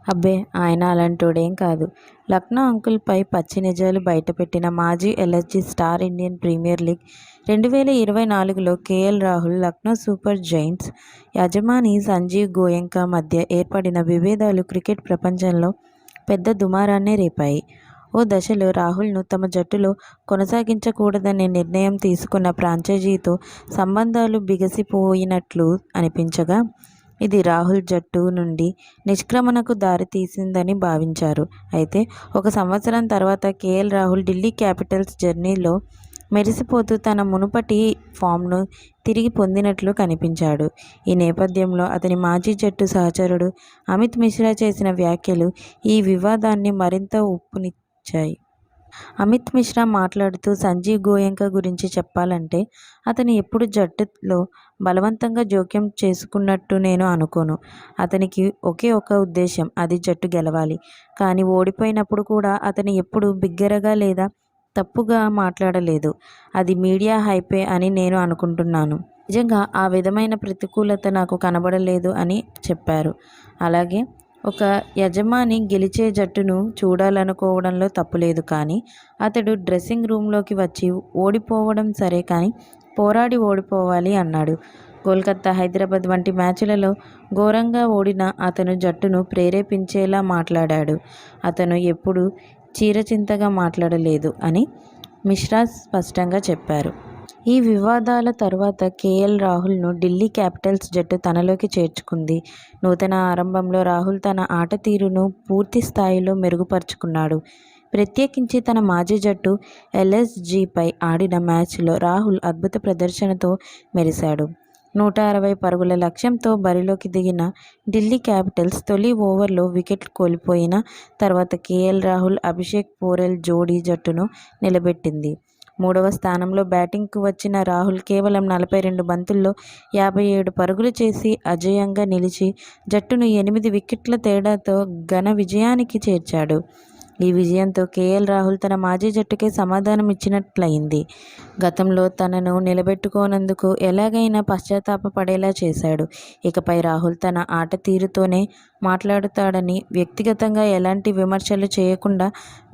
అబ్బే ఆయన అలాంటోడేం కాదు. లక్నో అంకుల్పై పచ్చి నిజాలు బయటపెట్టిన మాజీ LSG star. Indian premier league 2024లో KL Rahul, Lucknow super giants యజమాని సంజీవ్ గోయంకా మధ్య ఏర్పడిన విభేదాలు క్రికెట్ ప్రపంచంలో పెద్ద దుమారాన్నే రేపాయి. ఓ దశలో రాహుల్ను తమ జట్టులో కొనసాగించకూడదనే నిర్ణయం తీసుకున్న ఫ్రాంచైజీతో సంబంధాలు బిగసిపోయినట్లు అనిపించగా, ఇది రాహుల్ జట్టు నుండి నిష్క్రమణకు దారితీసిందని భావించారు. అయితే 1 సంవత్సరం తర్వాత కేఎల్ రాహుల్ ఢిల్లీ క్యాపిటల్స్ జర్నీలో మెరిసిపోతూ తన మునుపటి ఫామ్ను తిరిగి పొందినట్లు కనిపించాడు. ఈ నేపథ్యంలో అతని మాజీ జట్టు సహచరుడు అమిత్ మిశ్రా చేసిన వ్యాఖ్యలు ఈ వివాదాన్ని మరింత ఉప్పునిచ్చాయి. అమిత్ మిశ్రా మాట్లాడుతూ, సంజీవ్ గోయంకా గురించి చెప్పాలంటే అతను ఎప్పుడూ జట్టులో బలవంతంగా జోక్యం చేసుకున్నట్టు నేను అనుకోను. అతనికి ఒకే ఒక ఉద్దేశం, అది జట్టు గెలవాలి. కానీ ఓడిపోయినప్పుడు కూడా అతను ఎప్పుడూ బిగ్గరగా లేదా తప్పుగా మాట్లాడలేదు. అది మీడియా హైపే అని నేను అనుకుంటున్నాను. నిజంగా ఆ విధమైన ప్రతికూలత నాకు కనబడలేదు అని చెప్పారు. అలాగే ఒక యజమాని గెలిచే జట్టును చూడాలనుకోవడంలో తప్పులేదు. కానీ అతడు డ్రెస్సింగ్ రూమ్లోకి వచ్చి ఓడిపోవడం సరే, కానీ పోరాడి ఓడిపోవాలి అన్నాడు. కోల్కతా, హైదరాబాద్ వంటి మ్యాచ్లలో ఘోరంగా ఓడిన అతను జట్టును ప్రేరేపించేలా మాట్లాడాడు. అతను ఎప్పుడూ చీరచింతగా మాట్లాడలేదు అని మిశ్రా స్పష్టంగా చెప్పారు. ఈ వివాదాల తర్వాత కేఎల్ రాహుల్ను ఢిల్లీ క్యాపిటల్స్ జట్టు తనలోకి చేర్చుకుంది. నూతన ఆరంభంలో రాహుల్ తన ఆట తీరును పూర్తి స్థాయిలో మెరుగుపరుచుకున్నాడు. ప్రత్యేకించి తన మాజీ జట్టు ఎల్ఎస్జీపై ఆడిన మ్యాచ్లో రాహుల్ అద్భుత ప్రదర్శనతో మెరిశాడు. 160 పరుగుల లక్ష్యంతో బరిలోకి దిగిన ఢిల్లీ క్యాపిటల్స్ తొలి ఓవర్లో వికెట్లు కోల్పోయిన తర్వాత కేఎల్ రాహుల్, అభిషేక్ పోరెల్ జోడీ జట్టును నిలబెట్టింది. 3వ స్థానంలో బ్యాటింగ్కు వచ్చిన రాహుల్ కేవలం 42 బంతుల్లో 57 పరుగులు చేసి అజేయంగా నిలిచి జట్టును 8 వికెట్ల తేడాతో ఘన విజయానికి చేర్చాడు. ఈ విజయంతో కేఎల్ రాహుల్ తన మాజీ జట్టుకే సమాధానం ఇచ్చినట్లయింది. గతంలో తనను నిలబెట్టుకోనందుకు ఎలాగైనా పశ్చాత్తాపపడేలా చేశాడు. ఇకపై రాహుల్ తన ఆట తీరుతోనే మాట్లాడుతాడని, వ్యక్తిగతంగా ఎలాంటి విమర్శలు చేయకుండా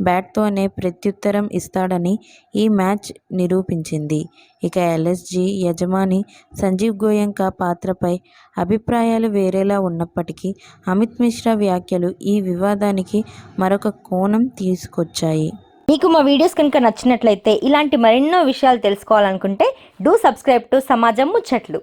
బ్యాట్తోనే ప్రత్యుత్తరం ఇస్తాడని ఈ మ్యాచ్ నిరూపించింది. ఇక ఎల్ఎస్జీ యజమాని సంజీవ్ గోయంకా పాత్రపై అభిప్రాయాలు వేరేలా ఉన్నప్పటికీ అమిత్ మిశ్రా వ్యాఖ్యలు ఈ వివాదానికి మరొక కోణం తీసుకొచ్చాయి. మీకు మా వీడియోస్ కనుక నచ్చినట్లయితే ఇలాంటి మరెన్నో విషయాలు తెలుసుకోవాలనుకుంటే డూ సబ్స్క్రైబ్ టు సమాజం ముచ్చట్లు.